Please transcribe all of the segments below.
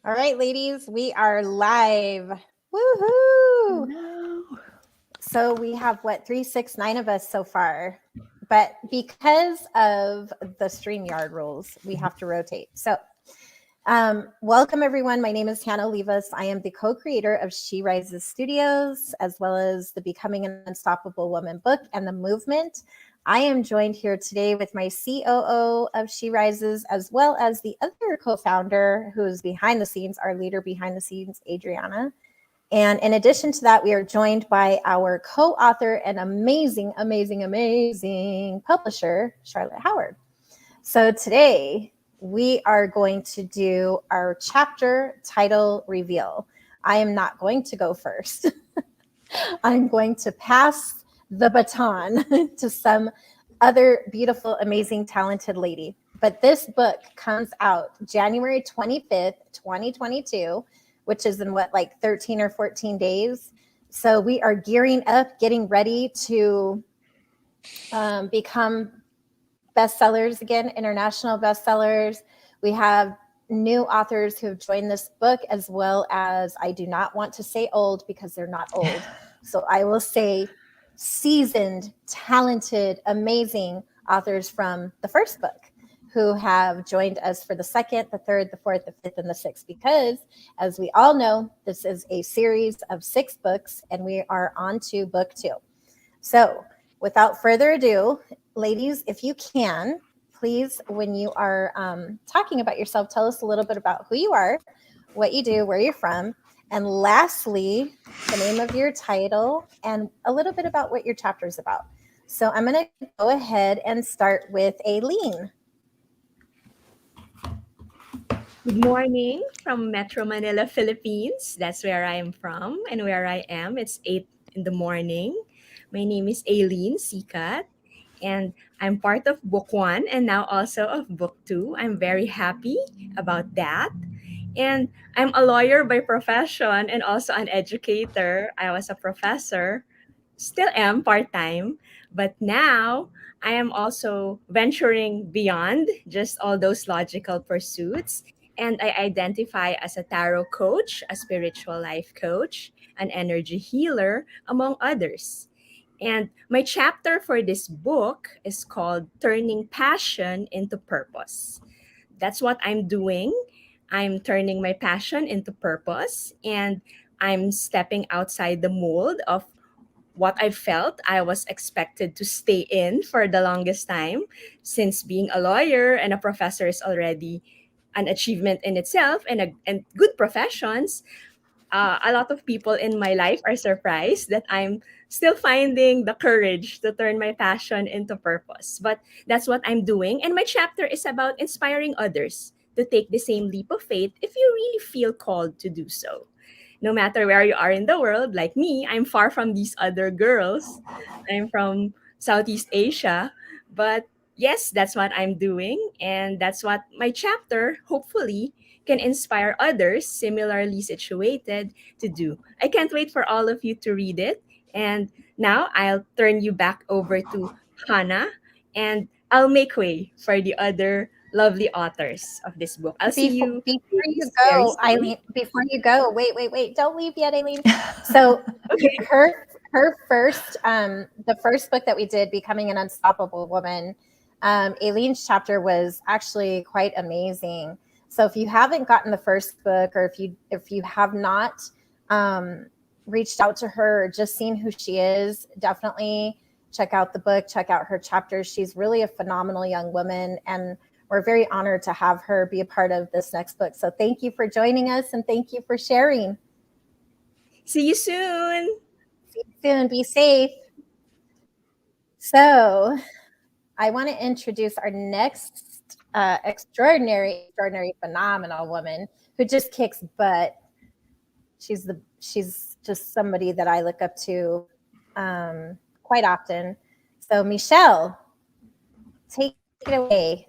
All right, ladies, we are live. Woohoo! No. So we have what, 369 of us so far. But because of the StreamYard rules, we have to rotate. So welcome everyone. My name is Hannah Olivas. I am the co-creator of She Rises Studios, as well as the Becoming an Unstoppable Woman book and the movement. I am joined here today with my COO of She Rises, as well as the other co-founder who is behind the scenes, our leader behind the scenes, Adriana. And in addition to that, we are joined by our co-author and amazing, amazing, amazing publisher, Charlotte Howard. So today we are going to do our chapter title reveal. I am not going to go first. I'm going to pass the baton to some other beautiful, amazing, talented lady. But this book comes out January 25th, 2022, which is in what, like 13 or 14 days. So we are gearing up, getting ready to become bestsellers again, international bestsellers. We have new authors who have joined this book, as well as, I do not want to say old because they're not old. So I will say seasoned, talented, amazing authors from the first book who have joined us for the second, the third, the fourth, the fifth, and the sixth, because as we all know, this is a series of 6 books and we are on to book 2. So without further ado, ladies, if you can, please, when you are talking about yourself, tell us a little bit about who you are, what you do, where you're from, and lastly, the name of your title and a little bit about what your chapter is about. So I'm going to go ahead and start with Aileen. Good morning from Metro Manila, Philippines. That's where I am from and where I am. It's 8 in the morning. My name is Aileen Sikat, and I'm part of Book 1 and now also of Book 2. I'm very happy about that. And I'm a lawyer by profession and also an educator. I was a professor, still am part time, but now I am also venturing beyond just all those logical pursuits. And I identify as a tarot coach, a spiritual life coach, an energy healer, among others. And my chapter for this book is called Turning Passion into Purpose. That's what I'm doing. I'm turning my passion into purpose, and I'm stepping outside the mold of what I felt I was expected to stay in for the longest time, since being a lawyer and a professor is already an achievement in itself, and good professions. A lot of people in my life are surprised that I'm still finding the courage to turn my passion into purpose. But that's what I'm doing. And my chapter is about inspiring others to take the same leap of faith if you really feel called to do so. No matter where you are in the world, like me, I'm far from these other girls. I'm from Southeast Asia. But yes, that's what I'm doing. And that's what my chapter, hopefully, can inspire others similarly situated to do. I can't wait for all of you to read it. And now I'll turn you back over to Hannah, and I'll make way for the other lovely authors of this book. I'll see you Before you ladies very go, soon. Eileen, before you go, wait, don't leave yet, Eileen. So Okay. her first the first book that we did, Becoming an Unstoppable Woman, Aileen's chapter was actually quite amazing. So if you haven't gotten the first book, or if you have not reached out to her or just seen who she is, definitely check out the book, check out her chapters. She's really a phenomenal young woman, and we're very honored to have her be a part of this next book. So thank you for joining us and thank you for sharing. See you soon. See you soon. Be safe. So I want to introduce our next extraordinary, phenomenal woman who just kicks butt. She's just somebody that I look up to quite often. So Michelle, take it away.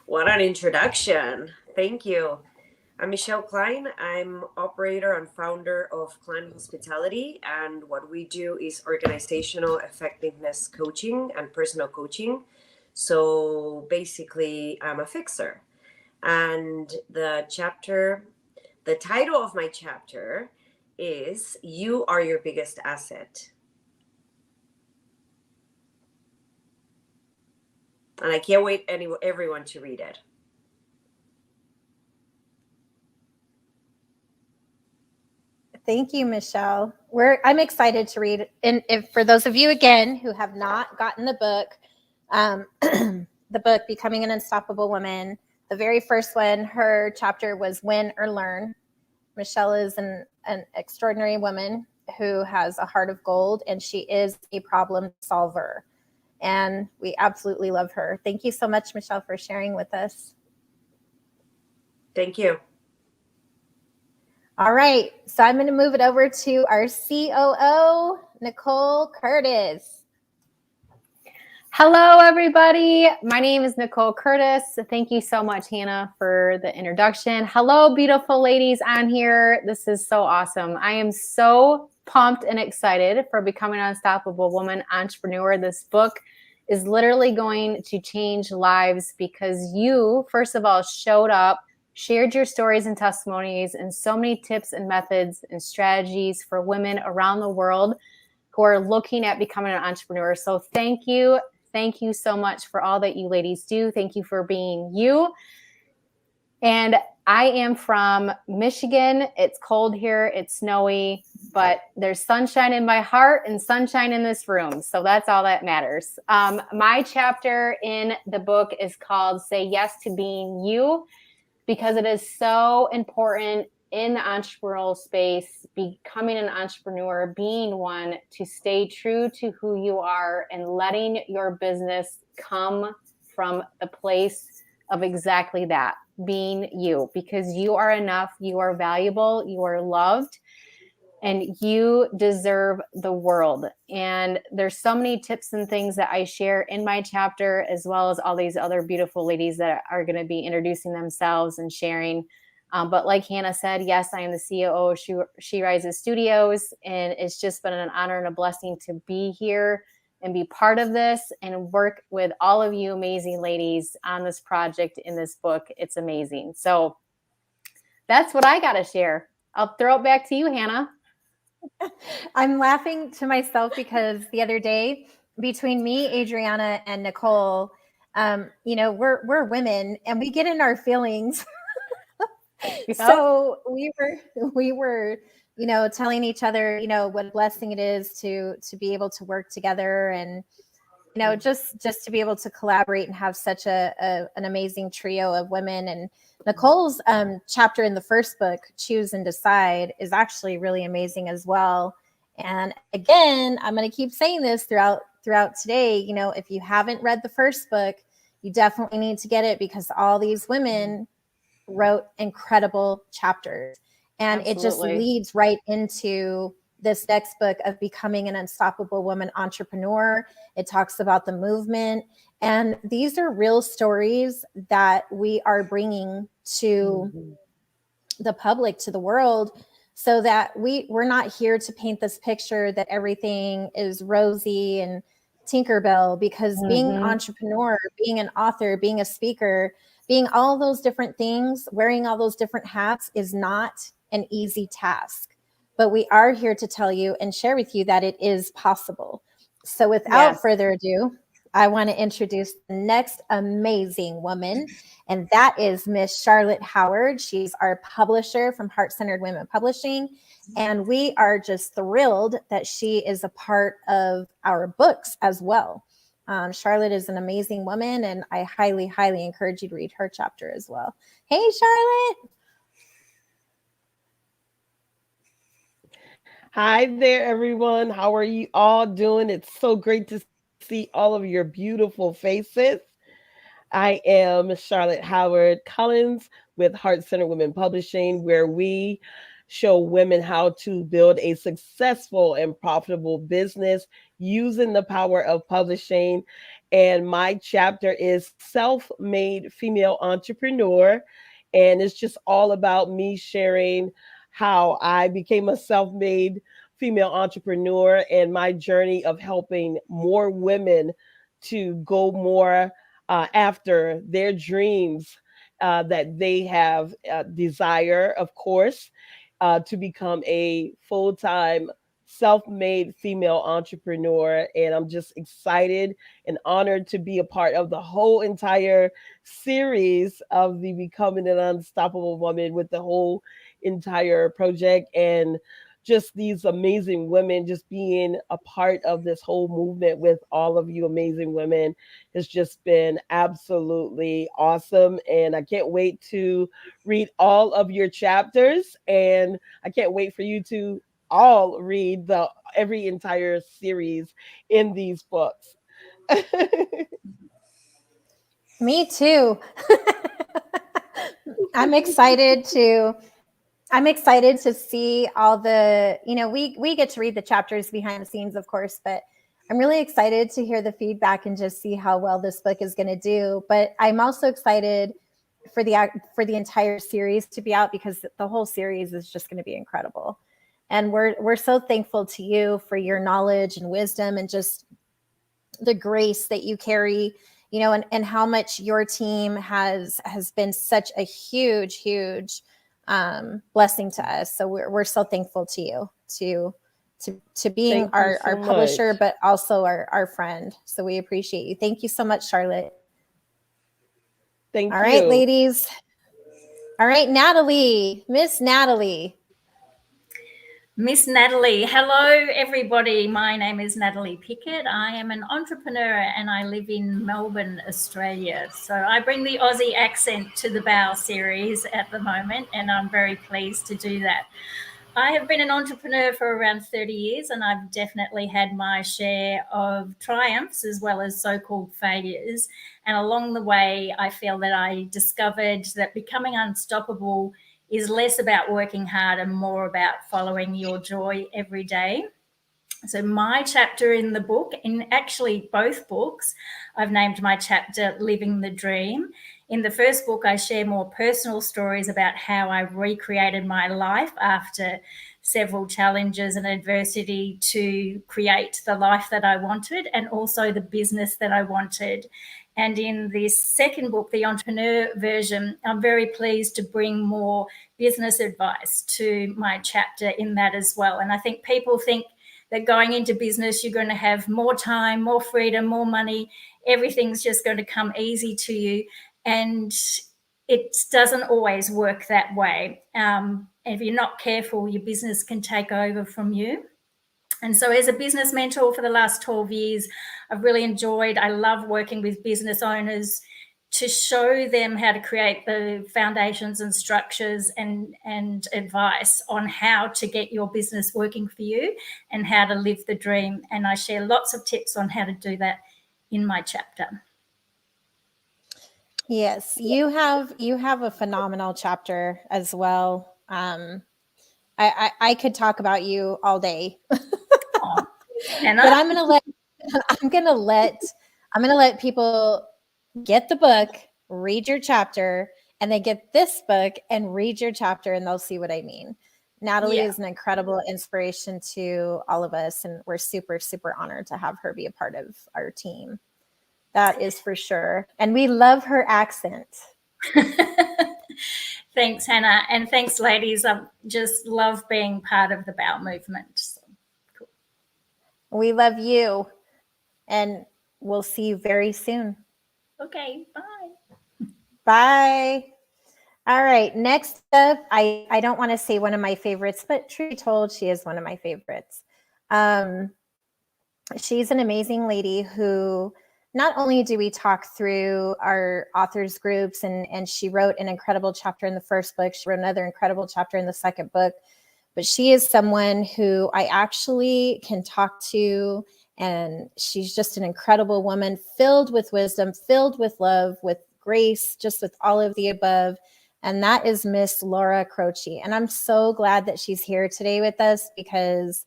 What an introduction. Thank you. I'm Michelle Klein. I'm operator and founder of Klein Hospitality. And what we do is organizational effectiveness coaching and personal coaching. So basically, I'm a fixer. And the title of my chapter is You Are Your Biggest Asset. And I can't wait everyone to read it. Thank you, Michelle. I'm excited to read. And if for those of you again who have not gotten the book, the book Becoming an Unstoppable Woman, the very first one, her chapter was Win or Learn. Michelle is an extraordinary woman who has a heart of gold, and she is a problem solver. And we absolutely love her. Thank you so much, Michelle, for sharing with us. Thank you. All right, so I'm going to move it over to our COO, Nicole Curtis. Hello, everybody. My name is Nicole Curtis. Thank you so much, Hannah, for the introduction. Hello, beautiful ladies on here. This is so awesome. I am so pumped and excited for Becoming an Unstoppable Woman Entrepreneur. This book is literally going to change lives because you, first of all, showed up, shared your stories and testimonies, and so many tips and methods and strategies for women around the world who are looking at becoming an entrepreneur. So thank you. Thank you so much for all that you ladies do. Thank you for being you. And I am from Michigan. It's cold here. It's snowy, but there's sunshine in my heart and sunshine in this room. So that's all that matters. My chapter in the book is called Say Yes to Being You, because it is so important in the entrepreneurial space, becoming an entrepreneur, being one, to stay true to who you are and letting your business come from the place of exactly that, being you, because you are enough, you are valuable, you are loved, and you deserve the world. And there's so many tips and things that I share in my chapter, as well as all these other beautiful ladies that are going to be introducing themselves and sharing. But like Hannah said, yes, I am the CEO of She Rises Studios, and it's just been an honor and a blessing to be here and be part of this and work with all of you amazing ladies on this project in this book. It's amazing. So that's what I got to share. I'll throw it back to you, Hannah. I'm laughing to myself because the other day, between me, Adriana, and Nicole, we're women and we get in our feelings. Yep. So we were, telling each other, what a blessing it is to be able to work together and, just to be able to collaborate and have such an amazing trio of women. And Nicole's chapter in the first book, Choose and Decide, is actually really amazing as well. And again, I'm going to keep saying this throughout today. If you haven't read the first book, you definitely need to get it because all these women wrote incredible chapters. And Absolutely. It just leads right into this next book of Becoming an Unstoppable Woman Entrepreneur. It talks about the movement. And these are real stories that we are bringing to the public, to the world, so that we're not here to paint this picture that everything is rosy and Tinkerbell, because being an entrepreneur, being an author, being a speaker, being all those different things, wearing all those different hats is not an easy task. But we are here to tell you and share with you that it is possible. So without further ado, I want to introduce the next amazing woman, and that is Miss Charlotte Howard. She's our publisher from Heart Centered Women Publishing, and we are just thrilled that she is a part of our books as well. Charlotte is an amazing woman, and I highly, highly encourage you to read her chapter as well. Hey, Charlotte. Hi there, everyone. How are you all doing? It's so great to see all of your beautiful faces. I am Charlotte Howard Collins with Heart Centered Women Publishing, where we show women how to build a successful and profitable business using the power of publishing. And my chapter is Self-Made Female Entrepreneur. And it's just all about me sharing how I became a self-made female entrepreneur and my journey of helping more women to go more after their dreams that they have desire, of course, to become a full-time self-made female entrepreneur. And I'm just excited and honored to be a part of the whole entire series of the Becoming an Unstoppable Woman, with the whole entire project, and just these amazing women, just being a part of this whole movement with all of you amazing women has just been absolutely awesome. And I can't wait to read all of your chapters, and I can't wait for you to all read every entire series in these books. Me too. I'm excited to see all the, we get to read the chapters behind the scenes, of course, but I'm really excited to hear the feedback and just see how well this book is going to do. But I'm also excited for the entire series to be out, because the whole series is just going to be incredible. And we're so thankful to you for your knowledge and wisdom and just the grace that you carry, and how much your team has been such a huge blessing to us. So we're so thankful to you to being our publisher, but also our friend. So we appreciate you. Thank you so much, Charlotte. Thank you. All right, ladies. All right, Natalie, Miss Natalie. Miss Natalie. Hello, everybody. My name is Natalie Pickett. I am an entrepreneur and I live in Melbourne, Australia. So I bring the Aussie accent to the Bow series at the moment, and I'm very pleased to do that. I have been an entrepreneur for around 30 years, and I've definitely had my share of triumphs as well as so-called failures. And along the way, I feel that I discovered that becoming unstoppable is less about working hard and more about following your joy every day. So my chapter in the book, in actually both books, I've named my chapter Living the Dream. In the first book, I share more personal stories about how I recreated my life after several challenges and adversity to create the life that I wanted, and also the business that I wanted. And in this second book, the entrepreneur version, I'm very pleased to bring more business advice to my chapter in that as well. And I think people think that going into business, you're going to have more time, more freedom, more money. Everything's just going to come easy to you. And it doesn't always work that way. If you're not careful, your business can take over from you. And so as a business mentor for the last 12 years, I've really enjoyed, I love working with business owners to show them how to create the foundations and structures and advice on how to get your business working for you and how to live the dream. And I share lots of tips on how to do that in my chapter. Yes, you have a phenomenal chapter as well. I could talk about you all day. And but I'm gonna let people get the book, read your chapter, and they get this book and read your chapter, and they'll see what I mean. Natalie is an incredible inspiration to all of us, and we're super, super honored to have her be a part of our team. That is for sure. And we love her accent. Thanks, Hannah. And thanks, ladies. I just love being part of the Bow movement. So, cool. We love you. And we'll see you very soon. Okay, bye. Bye. All right. Next up, I don't want to say one of my favorites, but truth be told, she is one of my favorites. She's an amazing lady who not only do we talk through our authors groups, and she wrote an incredible chapter in the first book, she wrote another incredible chapter in the second book, but she is someone who I actually can talk to, and she's just an incredible woman, filled with wisdom, filled with love, with grace, just with all of the above. And that is Miss Laura Croce. And I'm so glad that she's here today with us, because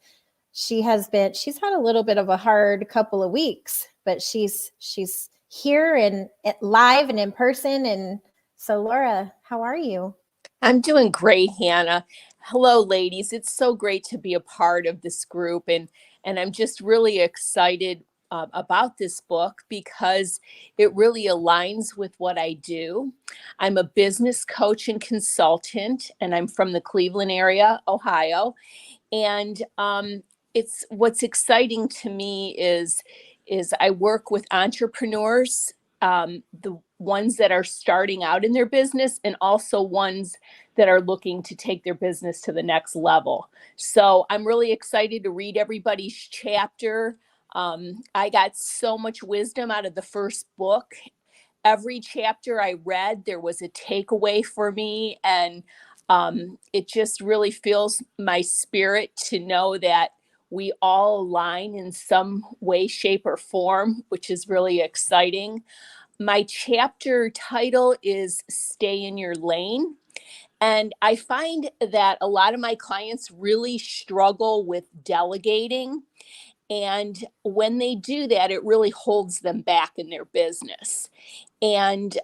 she's had a little bit of a hard couple of weeks, but she's here and live and in person. And so, Laura, how are you? I'm doing great, Hannah. Hello, ladies. It's so great to be a part of this group, and I'm just really excited about this book because it really aligns with what I do. I'm a business coach and consultant, and I'm from the Cleveland area, Ohio. And it's what's exciting to me is I work with entrepreneurs, the ones that are starting out in their business, and also ones that are looking to take their business to the next level. So I'm really excited to read everybody's chapter. I got so much wisdom out of the first book. Every chapter I read, there was a takeaway for me, and it just really fills my spirit to know that we all align in some way, shape, or form, which is really exciting. My chapter title is Stay in Your Lane. And I find that a lot of my clients really struggle with delegating. And when they do that, it really holds them back in their business. And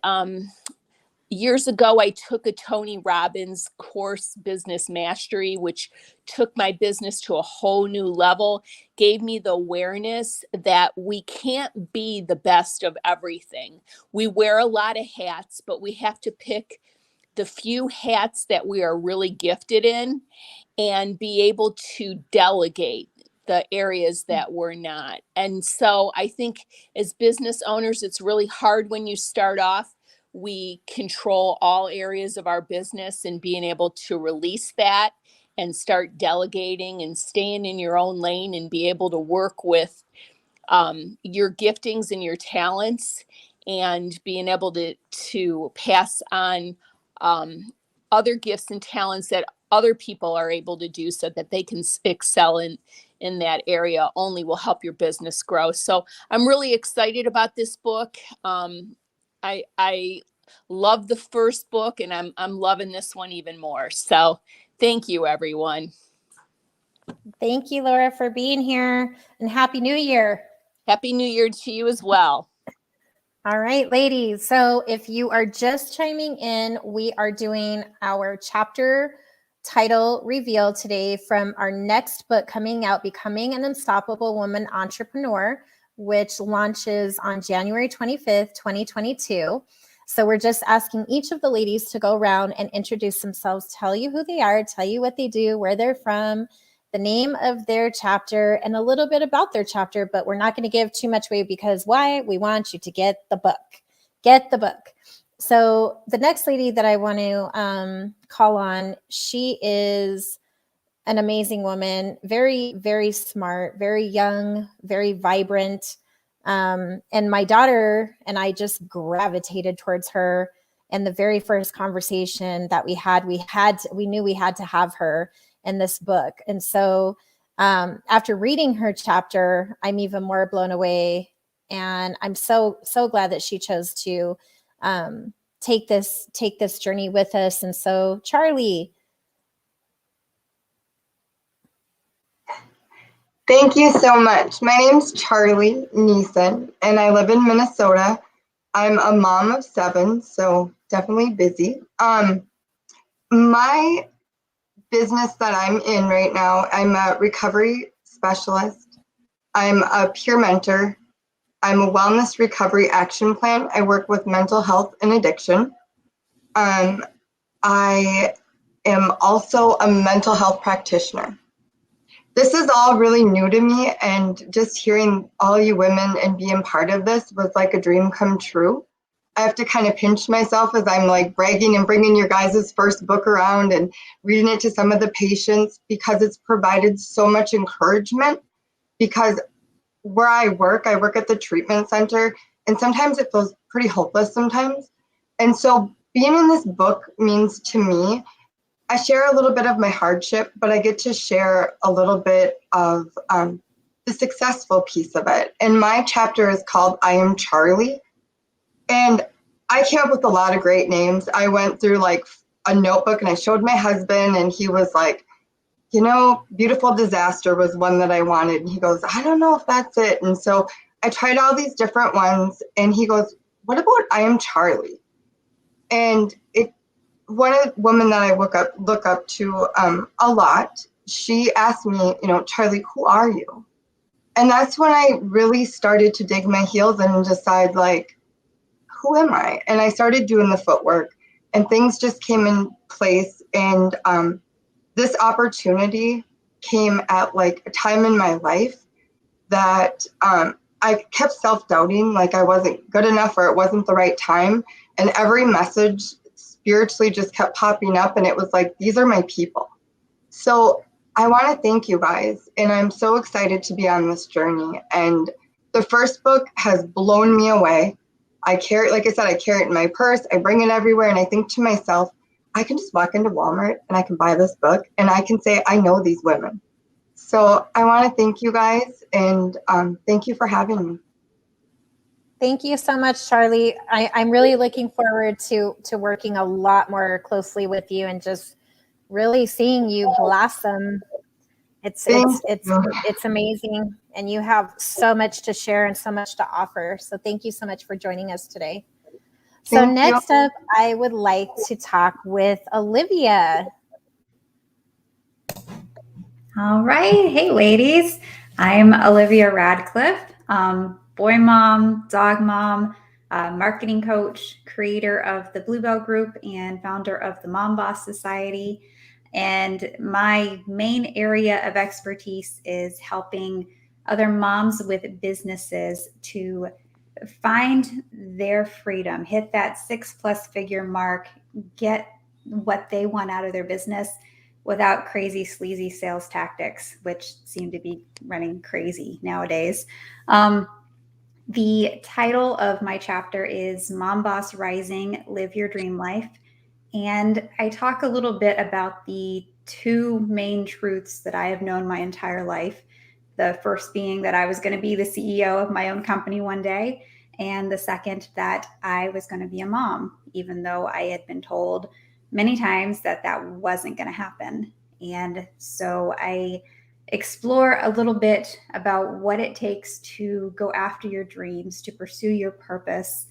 years ago, I took a Tony Robbins course, Business Mastery, which took my business to a whole new level, gave me the awareness that we can't be the best of everything. We wear a lot of hats, but we have to pick the few hats that we are really gifted in and be able to delegate the areas that we're not. And so I think as business owners, it's really hard when you start off. We control all areas of our business, and being able to release that and start delegating and staying in your own lane and be able to work with your giftings and your talents, and being able to pass on other gifts and talents that other people are able to do so that they can excel in that area only will help your business grow. So I'm really excited about this book. I love the first book, and I'm loving this one even more. So thank you, everyone. Thank you, Laura, for being here, and Happy New Year. Happy New Year to you as well. All right, ladies. So if you are just chiming in, we are doing our chapter title reveal today from our next book coming out, Becoming an Unstoppable Woman Entrepreneur, which launches on January 25th, 2022. So we're just asking each of the ladies to go around and introduce themselves, tell you who they are, tell you what they do, where they're from, the name of their chapter, and a little bit about their chapter, but we're not going to give too much away because why? We want you to get the book. Get the book. So the next lady that I want to call on, she is an amazing woman, very, very smart, very young, very vibrant. And my daughter and I just gravitated towards her. And the very first conversation that we knew we had to have her in this book. And so after reading her chapter, I'm even more blown away. And I'm so glad that she chose to take this journey with us. And so, Charlie. Thank you so much. My name's Charlie Neeson, and I live in Minnesota. I'm a mom of 7, so definitely busy. My business that I'm in right now, I'm a recovery specialist. I'm a peer mentor. I'm a wellness recovery action plan. I work with mental health and addiction. I am also a mental health practitioner. This is all really new to me, and just hearing all you women and being part of this was like a dream come true. I have to kind of pinch myself as I'm like bragging and bringing your guys' first book around and reading it to some of the patients, because it's provided so much encouragement. Because where I work at the treatment center, and sometimes it feels pretty hopeless sometimes. And so being in this book means to me, I share a little bit of my hardship, but I get to share a little bit of the successful piece of it. And my chapter is called I Am Charlie. And I came up with a lot of great names. I went through like a notebook and I showed my husband, and he was like, Beautiful Disaster was one that I wanted. And he goes, I don't know if that's it. And so I tried all these different ones, and he goes, what about I Am Charlie? And one of the women that I look up to a lot, she asked me, Charlie, who are you? And that's when I really started to dig my heels and decide, like, who am I? And I started doing the footwork, and things just came in place. And this opportunity came at like a time in my life that I kept self-doubting, like I wasn't good enough or it wasn't the right time. And every message spiritually just kept popping up, and it was like, these are my people. So I want to thank you guys, and I'm so excited to be on this journey. And the first book has blown me away. I carry, like I said, I carry it in my purse. I bring it everywhere, and I think to myself, I can just walk into Walmart and I can buy this book, and I can say, I know these women. So I want to thank you guys, and thank you for having me. Thank you so much, Charlie. I'm really looking forward to working a lot more closely with you and just really seeing you blossom. It's amazing, and you have so much to share and so much to offer. So thank you so much for joining us today. So next up, I would like to talk with Olivia. All right. Hey, ladies. I'm Olivia Radcliffe, boy mom, dog mom, marketing coach, creator of the Bluebell Group, and founder of the Mom Boss Society. And my main area of expertise is helping other moms with businesses to find their freedom, hit that 6+ figure mark, get what they want out of their business without crazy, sleazy sales tactics, which seem to be running crazy nowadays. The title of my chapter is Mom Boss Rising, Live Your Dream Life. And I talk a little bit about the two main truths that I have known my entire life. The first being that I was going to be the CEO of my own company one day. And the second, that I was going to be a mom, even though I had been told many times that that wasn't going to happen. And so I explore a little bit about what it takes to go after your dreams, to pursue your purpose,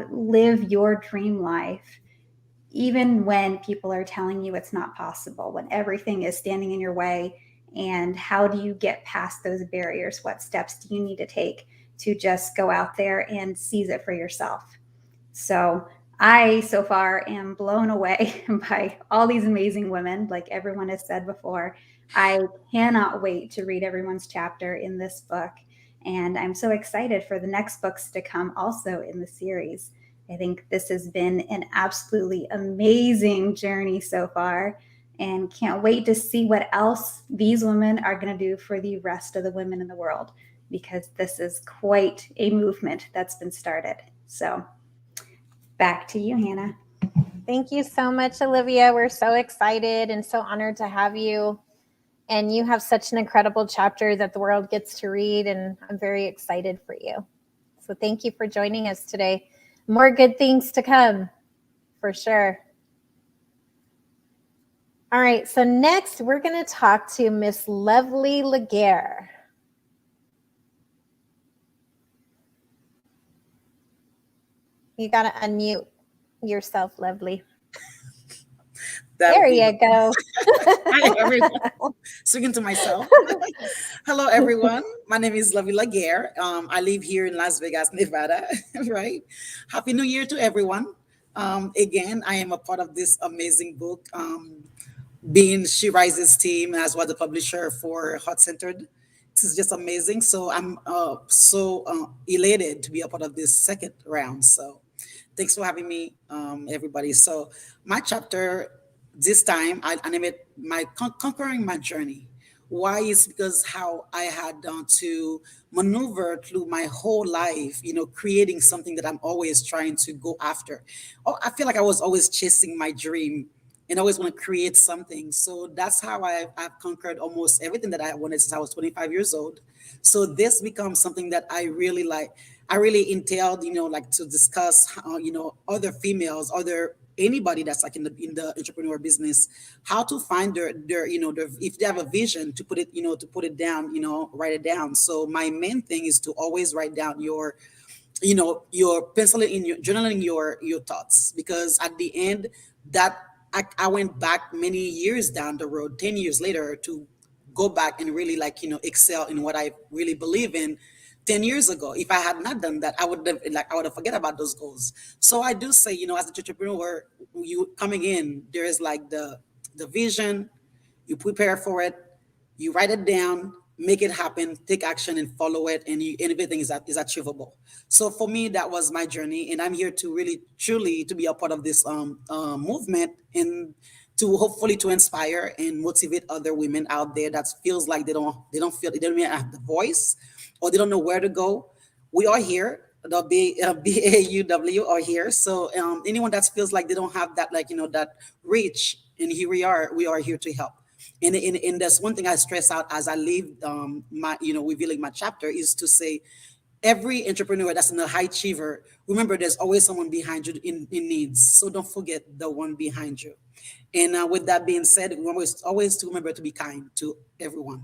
live your dream life, even when people are telling you it's not possible, when everything is standing in your way. And how do you get past those barriers? What steps do you need to take to just go out there and seize it for yourself? So I, so far, am blown away by all these amazing women. Like everyone has said before, I cannot wait to read everyone's chapter in this book. And I'm so excited for the next books to come also in the series. I think this has been an absolutely amazing journey so far, and can't wait to see what else these women are going to do for the rest of the women in the world, because this is quite a movement that's been started. So back to you, Hannah. Thank you so much, Olivia. We're so excited and so honored to have you. And you have such an incredible chapter that the world gets to read, and I'm very excited for you. So thank you for joining us today. More good things to come, for sure. All right, so next we're going to talk to Miss Lovely Laguerre. You got to unmute yourself, Lovely. There you go. Hi, everyone. Speaking to myself. Hello, everyone. My name is Lovely Laguerre. I live here in Las Vegas, Nevada, right? Happy New Year to everyone. Again, I am a part of this amazing book, being She Rises team as well the publisher for Heart Centered. This is just amazing. So I'm so elated to be a part of this second round. So thanks for having me, everybody. So my chapter this time, I name it my Conquering My Journey. Why is because how I had to maneuver through my whole life, creating something that I'm always trying to go after. Oh, I feel like I was always chasing my dream and always want to create something. So that's how I've conquered almost everything that I wanted since I was 25 years old. So this becomes something that I really like. I really entailed, like to discuss, other females, anybody that's like in the entrepreneur business, how to find their if they have a vision to put it down, write it down. So my main thing is to always write down your penciling in your journaling your thoughts, because at the end that I went back many years down the road, 10 years later, to go back and really excel in what I really believe in 10 years ago. If I had not done that, I would have forget about those goals. So I do say, as an entrepreneur, you coming in, there is like the vision, you prepare for it, you write it down, make it happen, take action and follow it, and everything is achievable. So for me, that was my journey, and I'm here to really truly to be a part of this movement, and to hopefully to inspire and motivate other women out there that feels like they don't even have the voice, or they don't know where to go. We are here. The BAUW are here. So anyone that feels like they don't have that that reach, and here we are here to help. And that's one thing I stress out as I leave my revealing my chapter, is to say, every entrepreneur that's a high achiever, remember there's always someone behind you in needs. So don't forget the one behind you. And with that being said, we always to remember to be kind to everyone.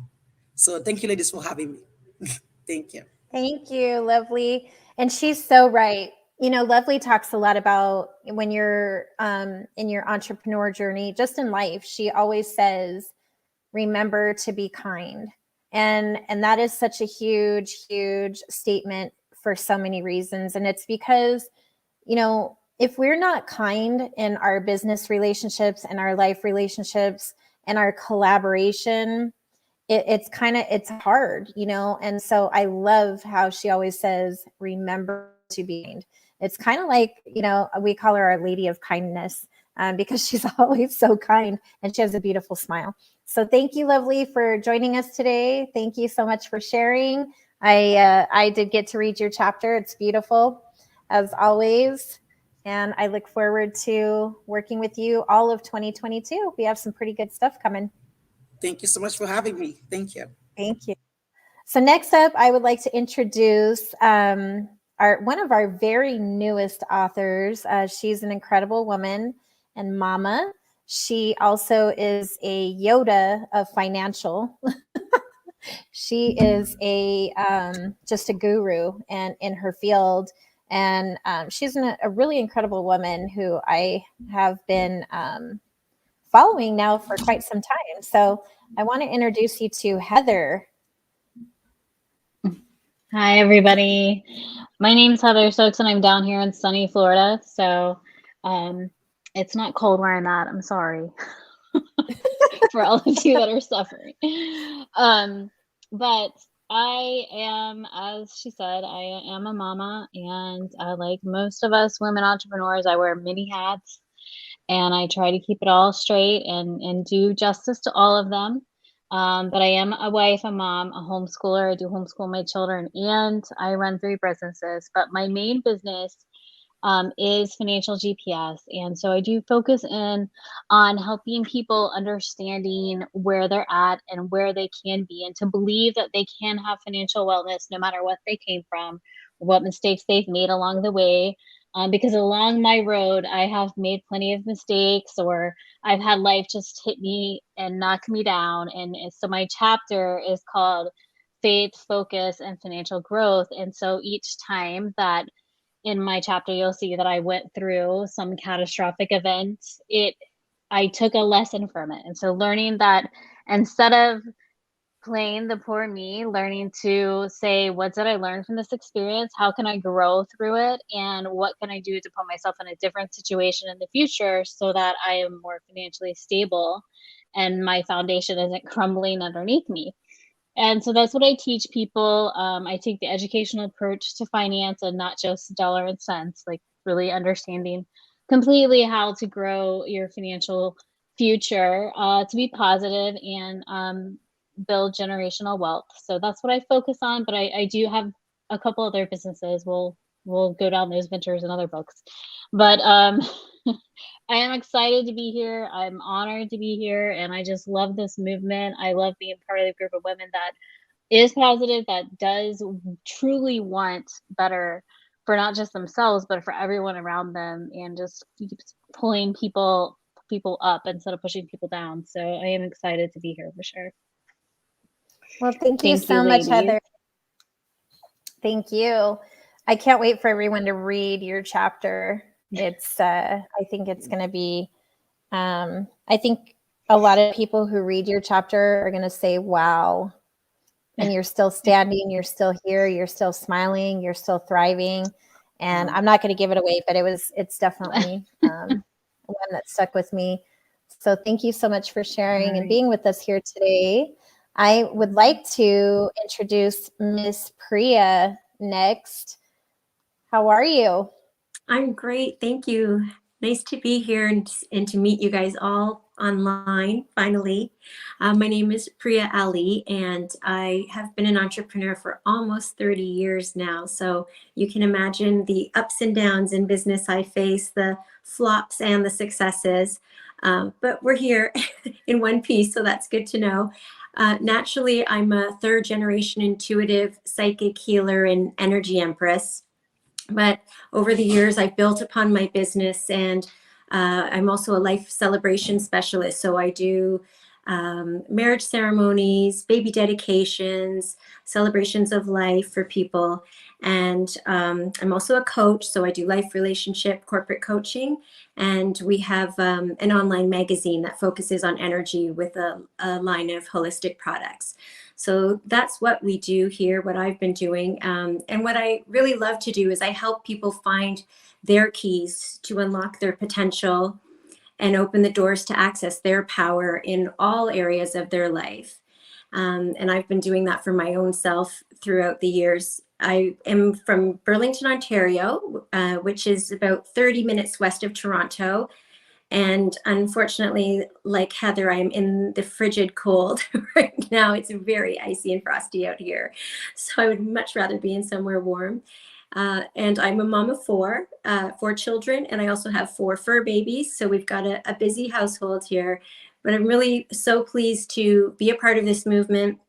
So thank you, ladies, for having me. Thank you. Thank you, Lovely. And she's so right. Lovely talks a lot about when you're in your entrepreneur journey, just in life. She always says, remember to be kind. And that is such a huge, huge statement for so many reasons. And it's because, if we're not kind in our business relationships and our life relationships and our collaboration, it's hard, And so I love how she always says, remember to be kind. It's kind of like, we call her our lady of kindness because she's always so kind and she has a beautiful smile. So thank you, Lovely, for joining us today. Thank you so much for sharing. I did get to read your chapter. It's beautiful, as always. And I look forward to working with you all of 2022. We have some pretty good stuff coming. Thank you so much for having me. Thank you. Thank you. So next up, I would like to introduce one of our very newest authors. She's an incredible woman and mama. She also is a Yoda of financial. She is just a guru and in her field. And she's a really incredible woman who I have been following now for quite some time. So I want to introduce you to Heather. Hi, everybody. My name is Heather Stokes, and I'm down here in sunny Florida. So it's not cold where I'm at. I'm sorry for all of you that are suffering. But I am, as she said, I am a mama. And like most of us women entrepreneurs, I wear many hats. And I try to keep it all straight and do justice to all of them. But I am a wife, a mom, a homeschooler. I do homeschool my children, and I run 3 businesses. But my main business is financial GPS. And so I do focus in on helping people understanding where they're at and where they can be, and to believe that they can have financial wellness no matter what they came from, what mistakes they've made along the way. Because along my road, I have made plenty of mistakes, or I've had life just hit me and knock me down. And so my chapter is called Faith, Focus, and Financial Growth. And so each time that in my chapter, you'll see that I went through some catastrophic event, I took a lesson from it. And so learning that instead of playing the poor me, learning to say, what did I learn from this experience? How can I grow through it? And what can I do to put myself in a different situation in the future so that I am more financially stable and my foundation isn't crumbling underneath me? And so that's what I teach people. I take the educational approach to finance and not just dollar and cents, like really understanding completely how to grow your financial future to be positive and build generational wealth. So that's what I focus on. But I do have a couple other businesses. We'll go down those ventures in other books. But I am excited to be here. I'm honored to be here. And I just love this movement. I love being part of the group of women that is positive, that does truly want better for not just themselves, but for everyone around them, and just keeps pulling people up instead of pushing people down. So I am excited to be here for sure. Well, thank you so much, Heather. Thank you. I can't wait for everyone to read your chapter. It's I think it's going to be I think a lot of people who read your chapter are going to say, wow. And you're still standing, you're still here, you're still smiling, you're still thriving. And I'm not going to give it away, but it's definitely one that stuck with me. So thank you so much for sharing and being with us here today. I would like to introduce Miss Priya next. How are you? I'm great. Thank you. Nice to be here and to meet you guys all online, finally. My name is Priya Ali, and I have been an entrepreneur for almost 30 years now. So you can imagine the ups and downs in business I face, the flops and the successes. But we're here in one piece, so that's good to know. Naturally, I'm a third generation intuitive psychic healer and energy empress. But over the years, I've built upon my business, and I'm also a life celebration specialist. So I do marriage ceremonies, baby dedications, celebrations of life for people. And I'm also a coach. So I do life, relationship, corporate coaching. And we have an online magazine that focuses on energy with a line of holistic products. So that's what we do here, what I've been doing. And what I really love to do is I help people find their keys to unlock their potential and open the doors to access their power in all areas of their life. And I've been doing that for my own self throughout the years. I am from Burlington, Ontario, which is about 30 minutes west of Toronto. And unfortunately, like Heather, I'm in the frigid cold right now. It's very icy and frosty out here. So I would much rather be in somewhere warm. And I'm a mom of four children, and I also have 4 fur babies. So we've got a busy household here. But I'm really so pleased to be a part of this movement.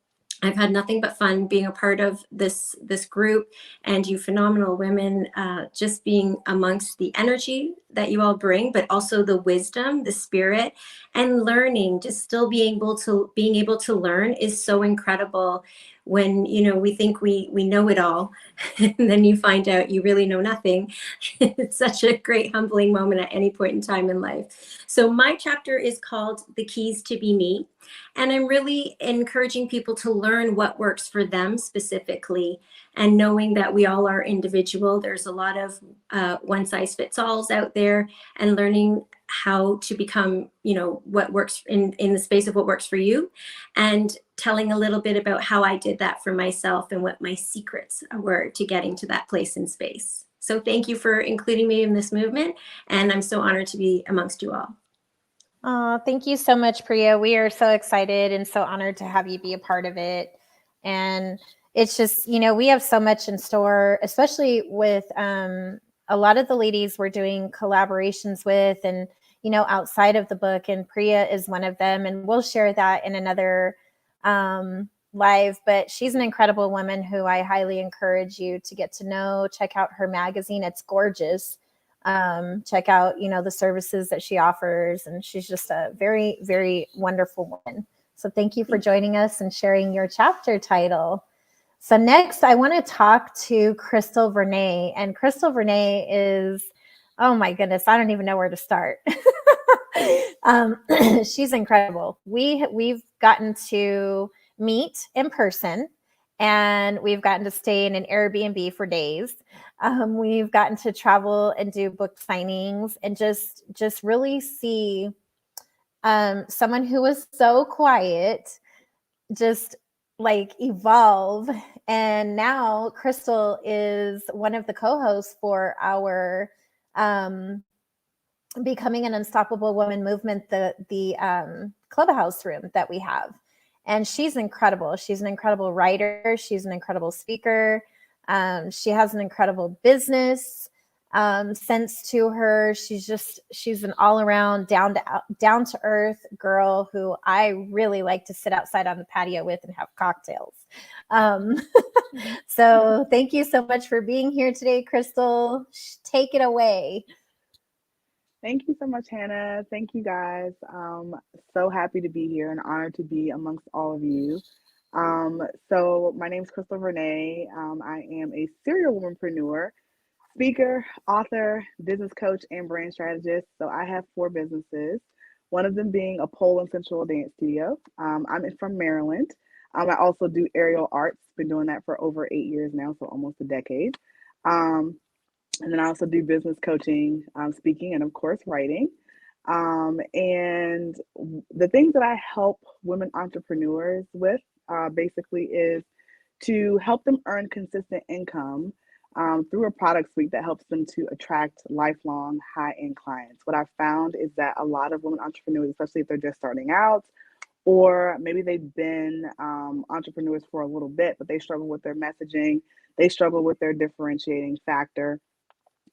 I've had nothing but fun being a part of this group, and you phenomenal women, just being amongst the energy that you all bring, but also the wisdom, the spirit, and learning. Just still being able to learn is so incredible. When we think we know it all, and then you find out you really know nothing. It's such a great humbling moment at any point in time in life. So my chapter is called The Keys to Be Me. And I'm really encouraging people to learn what works for them specifically, and knowing that we all are individual. There's a lot of one size fits alls out there, and learning how to become, what works in the space of what works for you, and telling a little bit about how I did that for myself and what my secrets were to getting to that place in space. So thank you for including me in this movement. And I'm so honored to be amongst you all. Oh, thank you so much, Priya. We are so excited and so honored to have you be a part of it. And it's just, we have so much in store, especially with a lot of the ladies we're doing collaborations with, and, outside of the book. And Priya is one of them. And we'll share that in another live. But she's an incredible woman who I highly encourage you to get to know. Check out her magazine. It's gorgeous. Check out, the services that she offers. And she's just a very, very wonderful woman. So thank you for joining us and sharing your chapter title. So next, I want to talk to Crystal Renee. And Crystal Renee is, oh my goodness, I don't even know where to start. She's incredible. We've gotten to meet in person, and we've gotten to stay in an Airbnb for days. We've gotten to travel and do book signings, and just really see someone who was so quiet just like evolve. And now Crystal is one of the co-hosts for our Becoming an Unstoppable Woman movement, the clubhouse room that we have. And she's incredible. She's an incredible writer. She's an incredible speaker. She has an incredible business sense to her. She's an all around down to earth girl who I really like to sit outside on the patio with and have cocktails. So thank you so much for being here today, Crystal. Take it away. Thank you so much, Hannah. Thank you, guys. So happy to be here and honored to be amongst all of you. So my name is Crystal Renee. I am a serial womanpreneur, speaker, author, business coach, and brand strategist. So I have 4 businesses. one of them being a pole and sensual dance studio. I'm from Maryland. I also do aerial arts, been doing that for over 8 years now, so almost a decade. And then I also do business coaching, speaking, and of course, writing. And the things that I help women entrepreneurs with basically is to help them earn consistent income through a product suite that helps them to attract lifelong high-end clients. What I've found is that a lot of women entrepreneurs, especially if they're just starting out, or maybe they've been entrepreneurs for a little bit, but they struggle with their messaging, they struggle with their differentiating factor,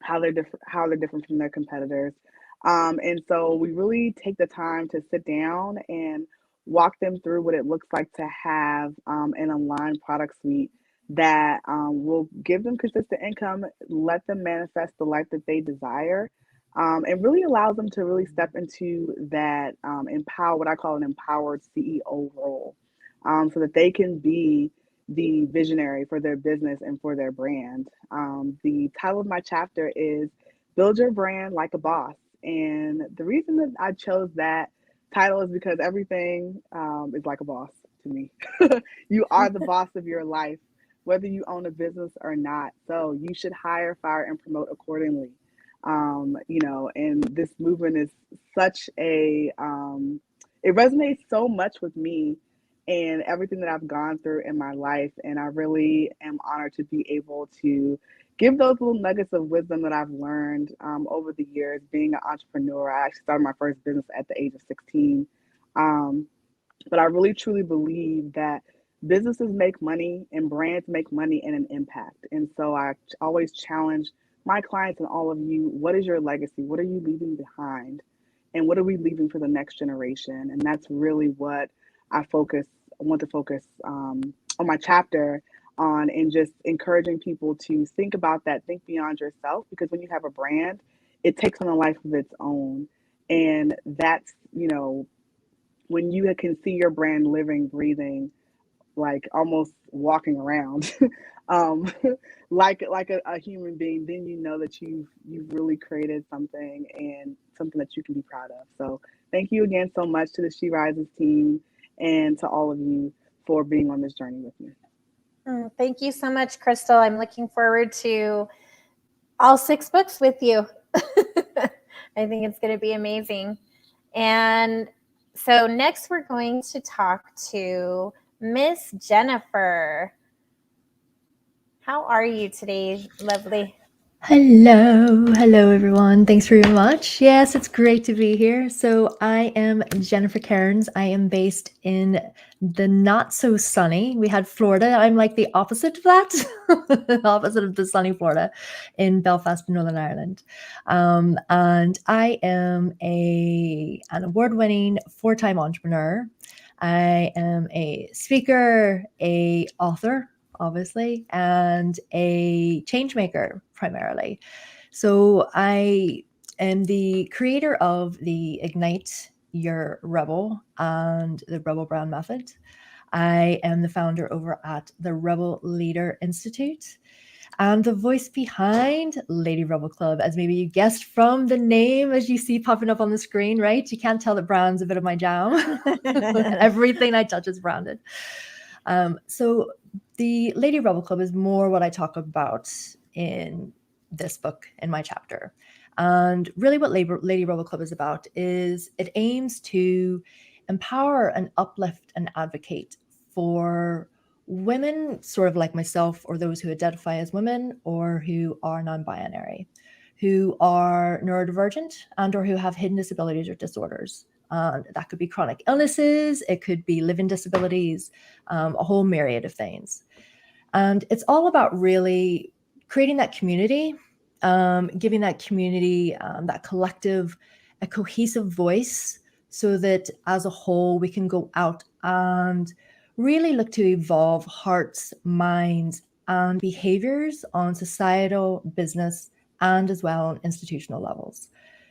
how they're different from their competitors. And so we really take the time to sit down and walk them through what it looks like to have an aligned product suite that will give them consistent income, let them manifest the life that they desire, and really allows them to really step into that what I call an empowered CEO role, so that they can be the visionary for their business and for their brand. The title of my chapter is Build Your Brand Like a Boss. And the reason that I chose that title is because everything is like a boss to me. You are the boss of your life, whether you own a business or not. So you should hire, fire, and promote accordingly. And this movement is such it resonates so much with me and everything that I've gone through in my life. And I really am honored to be able to give those little nuggets of wisdom that I've learned over the years being an entrepreneur. I actually started my first business at the age of 16. But I really truly believe that businesses make money and brands make money and an impact. And so I always challenge my clients and all of you, what is your legacy? What are you leaving behind? And what are we leaving for the next generation? And that's really what I want to focus on my chapter on, and just encouraging people to think about that, think beyond yourself, because when you have a brand, it takes on a life of its own. And that's, when you can see your brand living, breathing, like almost walking around, like a human being, then you know that you've really created something, and something that you can be proud of. So thank you again so much to the She Rises team and to all of you for being on this journey with me. Thank you so much, Crystal. I'm looking forward to all 6 books with you. I think it's going to be amazing. And so next we're going to talk to Miss Jennifer. How are you today, lovely? Hello everyone. Thanks very much. Yes, it's great to be here. So I am Jennifer Cairns. I am based in the not so sunny. We had Florida. I'm like the opposite of that, opposite of the sunny Florida, in Belfast, Northern Ireland. And I am an award-winning 4-time entrepreneur. I am a speaker, a author, obviously, and a change maker primarily. So I am the creator of the Ignite Your Rebel and the Rebel Brand Method. I am the founder over at the Rebel Leader Institute and the voice behind Lady Rebel Club, as maybe you guessed from the name, as you see popping up on the screen, right? You can't tell that brand's a bit of my jam. Everything I touch is branded. So the Lady Rebel Club is more what I talk about in this book, in my chapter. And really what Lady Rebel Club is about is it aims to empower and uplift and advocate for women sort of like myself, or those who identify as women or who are non-binary, who are neurodivergent and or who have hidden disabilities or disorders. That could be chronic illnesses, it could be living disabilities, a whole myriad of things. And it's all about really creating that community, giving that community, that collective, a cohesive voice, so that as a whole we can go out and really look to evolve hearts, minds, and behaviors on societal, business, and as well on institutional levels.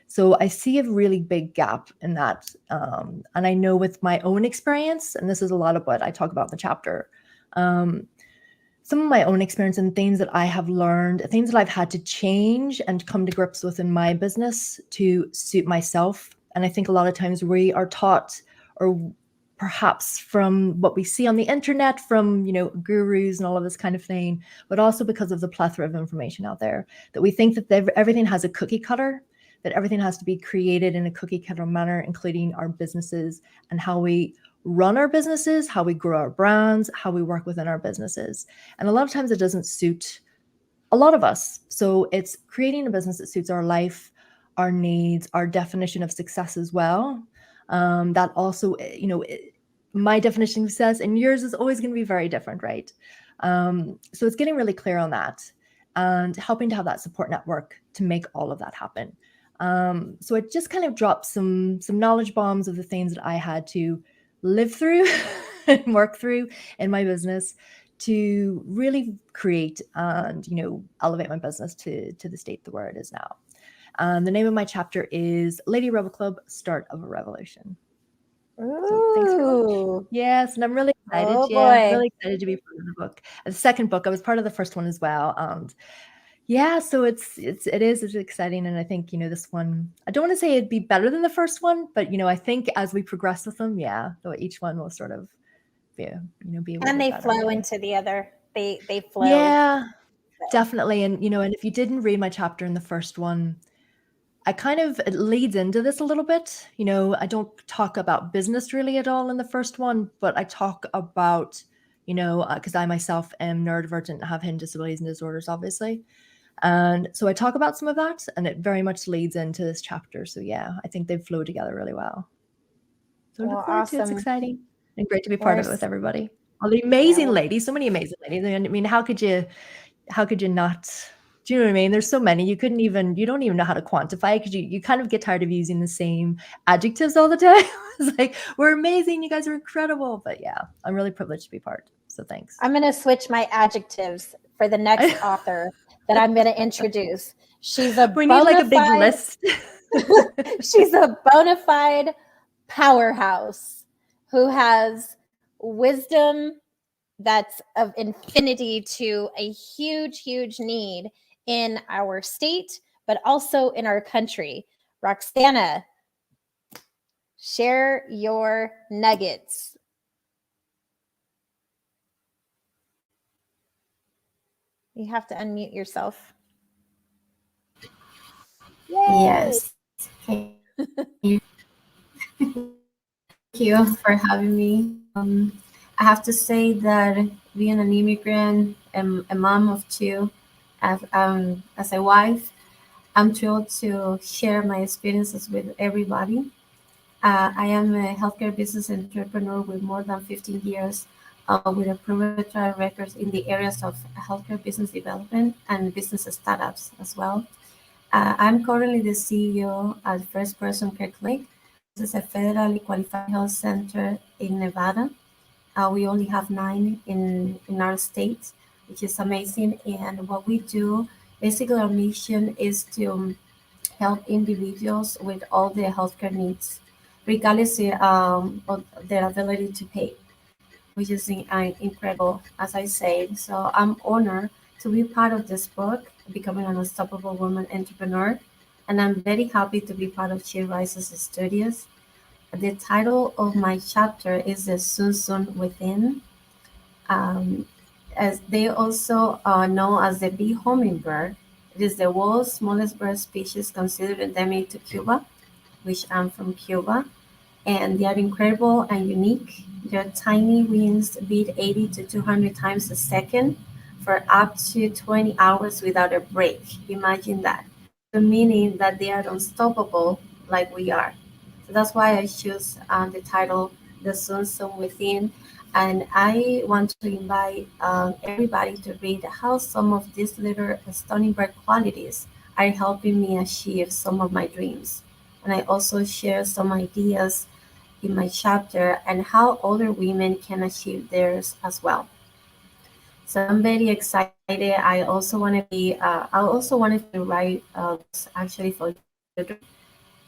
So I see a really big gap in that. And I know with my own experience, and this is a lot of what I talk about in the chapter, some of my own experience and things that I have learned, things that I've had to change and come to grips with in my business to suit myself And I think a lot of times we are taught, or perhaps from what we see on the internet, from, gurus and all of this kind of thing, but also because of the plethora of information out there, that we think that everything has a cookie cutter, that everything has to be created in a cookie cutter manner, including our businesses and how we run our businesses, how we grow our brands, how we work within our businesses. And a lot of times it doesn't suit a lot of us. So it's creating a business that suits our life, our needs, our definition of success as well. That also, my definition of success and yours is always going to be very different, right? So it's getting really clear on that and helping to have that support network to make all of that happen. So it just kind of dropped some knowledge bombs of the things that I had to live through and work through in my business to really create and, elevate my business to the state where it is now. The name of my chapter is Lady Rebel Club, Start of a Revolution. So thanks for much. Yes, and I'm really excited. Oh, I'm boy. really excited to be part of the book. The second book, I was part of the first one as well. So it's exciting. And I think, this one, I don't want to say it'd be better than the first one, but, I think as we progress with them, each one will sort of be a little And they bit better, flow maybe. into the other. They flow. Yeah, definitely. And, and if you didn't read my chapter in the first one, it leads into this a little bit. I don't talk about business really at all in the first one, but I talk about, because I myself am neurodivergent and have hidden disabilities and disorders, obviously. And so I talk about some of that, and it very much leads into this chapter. So I think they flow together really well. So Well, look forward to it. It's awesome. exciting and great to be part of it with course. everybody. All the amazing ladies, so many amazing ladies. I mean, how could you not? Do you know what I mean? There's so many. You don't even know how to quantify, because you kind of get tired of using the same adjectives all the time. It's like, we're amazing. You guys are incredible. But I'm really privileged to be part. So thanks. I'm going to switch my adjectives for the next author that I'm going to introduce. She's a We need like a big list. She's a bona fide powerhouse who has wisdom that's of infinity to a huge, huge need in our state, but also in our country. Roxana, share your nuggets. You have to unmute yourself. Yay! Yes. Thank you for having me. I have to say that being an immigrant and a mom of two, as a wife, I'm thrilled to share my experiences with everybody. I am a healthcare business entrepreneur with more than 15 years with a proven track record in the areas of healthcare business development and business startups as well. I'm currently the CEO at First Person Care Clinic. This is a federally qualified health center in Nevada. We only have 9 in our state, which is amazing. And what we do, basically our mission is to help individuals with all their healthcare needs, regardless of their ability to pay, which is incredible, as I say. So I'm honored to be part of this book, Becoming an Unstoppable Woman Entrepreneur. And I'm very happy to be part of She Rises Studios. The title of my chapter is The Sun Within. As they also know as the bee hummingbird. It is the world's smallest bird species considered endemic to Cuba, which I'm from Cuba. And they are incredible and unique. Their tiny wings beat 80 to 200 times a second for up to 20 hours without a break. Imagine that. So meaning that they are unstoppable like we are. So that's why I choose the title, The Sun Within. And I want to invite everybody to read how some of these little stunning bird qualities are helping me achieve some of my dreams. And I also share some ideas in my chapter and how other women can achieve theirs as well. So I'm very excited. I also want to be. I also wanted to write actually for children,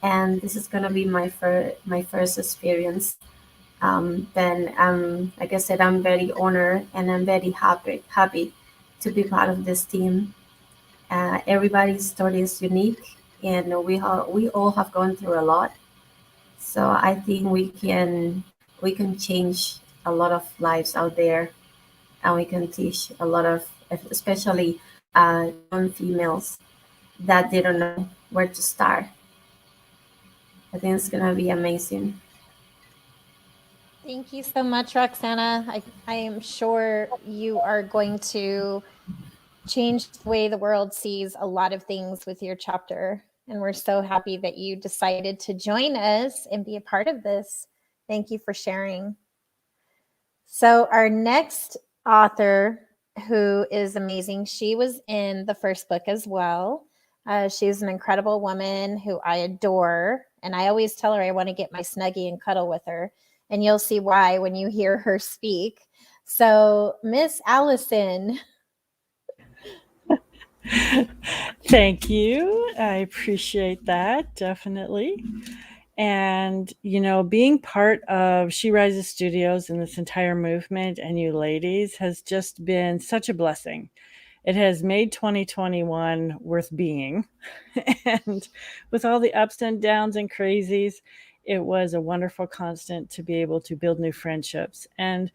and this is gonna be my first experience. Then like I said, I'm very honored and I'm very happy to be part of this team. Everybody's story is unique, and we all have gone through a lot. So I think we can change a lot of lives out there, and we can teach a lot of, especially young females that they don't know where to start. I think it's gonna be amazing. Thank you so much, Roxana. I am sure you are going to change the way the world sees a lot of things with your chapter. And we're so happy that you decided to join us and be a part of this. Thank you for sharing. So, our next author, who is amazing, she was in the first book as well. She's an incredible woman who I adore. And I always tell her I want to get my Snuggie and cuddle with her. And you'll see why when you hear her speak. So, Miss Allison. Thank you. I appreciate that, definitely. And, you know, being part of She Rises Studios and this entire movement and you ladies has just been such a blessing. It has made 2021 worth being. And with all the ups and downs and crazies, it was a wonderful constant to be able to build new friendships. And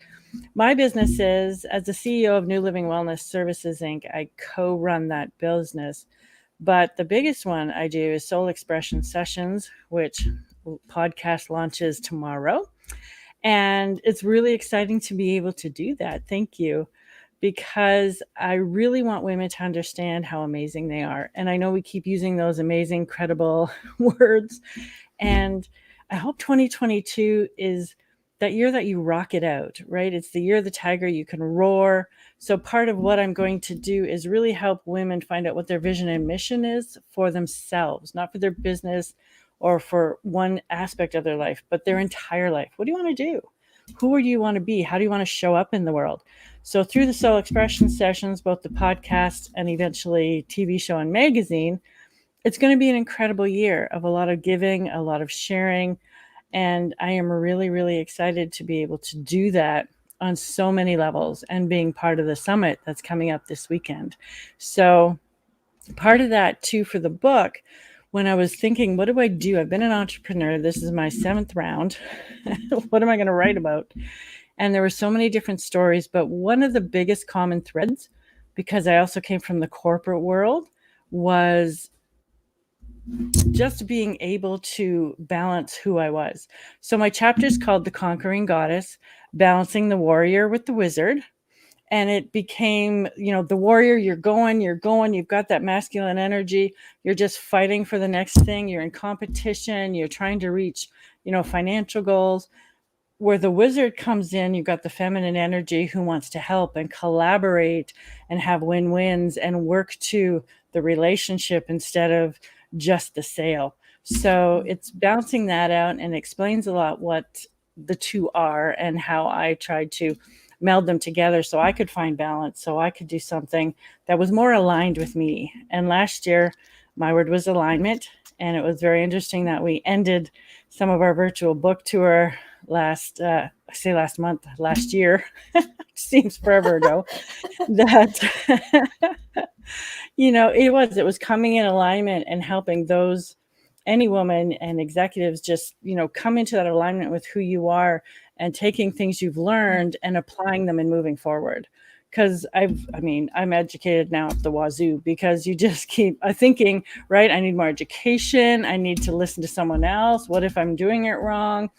my business is, as the CEO of New Living Wellness Services, Inc., I co-run that business. But the biggest one I do is Soul Expression Sessions, which podcast launches tomorrow. And it's really exciting to be able to do that. Thank you. Because I really want women to understand how amazing they are. And I know we keep using those amazing, credible words. And I hope 2022 is that year that you rock it out, right? It's the year of the tiger, you can roar. So part of what I'm going to do is really help women find out what their vision and mission is for themselves, not for their business or for one aspect of their life, but their entire life. What do you want to do? Who do you want to be? How do you want to show up in the world? So through the Soul Expression Sessions, both the podcast and eventually TV show and magazine, it's going to be an incredible year of a lot of giving, a lot of sharing. And I am really, really excited to be able to do that on so many levels and being part of the summit that's coming up this weekend. So part of that too for the book, when I was thinking, what do I do? I've been an entrepreneur. This is my 7th round. What am I going to write about? And there were so many different stories, but one of the biggest common threads, because I also came from the corporate world, was just being able to balance who I was. So my chapter is called The Conquering Goddess, Balancing the Warrior with the Wizard. And it became, you know, the warrior, you're going, you've got that masculine energy. You're just fighting for the next thing. You're in competition. You're trying to reach, you know, financial goals. Where the wizard comes in, you've got the feminine energy who wants to help and collaborate and have win-wins and work to the relationship instead of just the sale. So it's balancing that out and explains a lot what the two are and how I tried to meld them together so I could find balance, so I could do something that was more aligned with me. And last year, my word was alignment. And it was very interesting that we ended some of our virtual book tour last year, seems forever ago, that, you know, it was coming in alignment and helping those, any woman and executives just, you know, come into that alignment with who you are and taking things you've learned and applying them and moving forward. Because I'm educated now at the wazoo, because you just keep thinking, right, I need more education. I need to listen to someone else. What if I'm doing it wrong?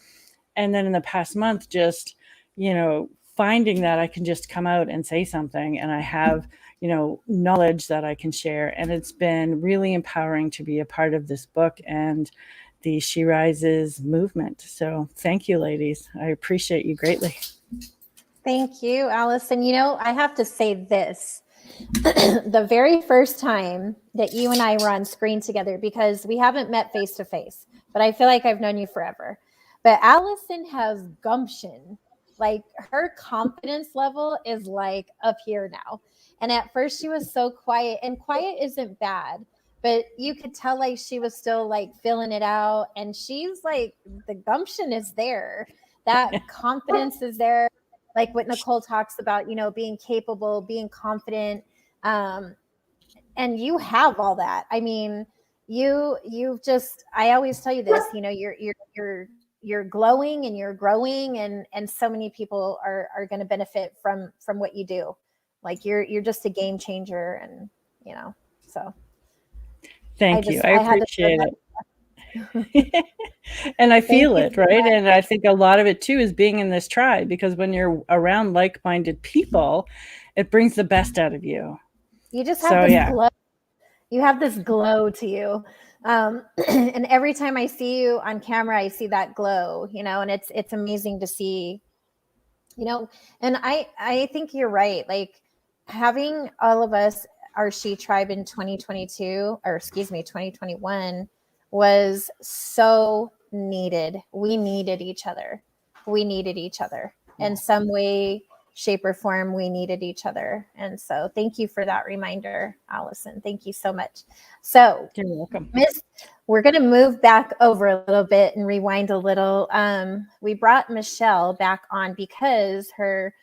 And then in the past month, just, you know, finding that I can just come out and say something and I have, you know, knowledge that I can share. And it's been really empowering to be a part of this book and the She Rises movement. So thank you, ladies. I appreciate you greatly. Thank you, Allison. You know, I have to say this. The very first time that you and I were on screen together, because we haven't met face to face, but I feel like I've known you forever. But Allison has gumption. Like, her confidence level is like up here now. And at first she was so quiet, and quiet isn't bad, but you could tell like she was still like filling it out. And she's like, the gumption is there. That confidence is there. Like what Nicole talks about, you know, being capable, being confident. And you have all that. I mean, you've just, I always tell you this, you're glowing and you're growing, and so many people are going to benefit from what you do. Like you're just a game changer, and so Thank you. I appreciate it. And I feel it, right? And I think a lot of it too is being in this tribe, because when you're around like-minded people, it brings the best out of you. You just have this glow. You have this glow to you. And every time I see you on camera, I see that glow, and it's amazing to see, and I think you're right. Like having all of us, our She Tribe in 2021 was so needed. We needed each other. In some way, shape, or form. We needed each other. And so thank you for that reminder, Allison. Thank you so much. So you're welcome. We're going to move back over a little bit and rewind a little. We brought Michelle back on because her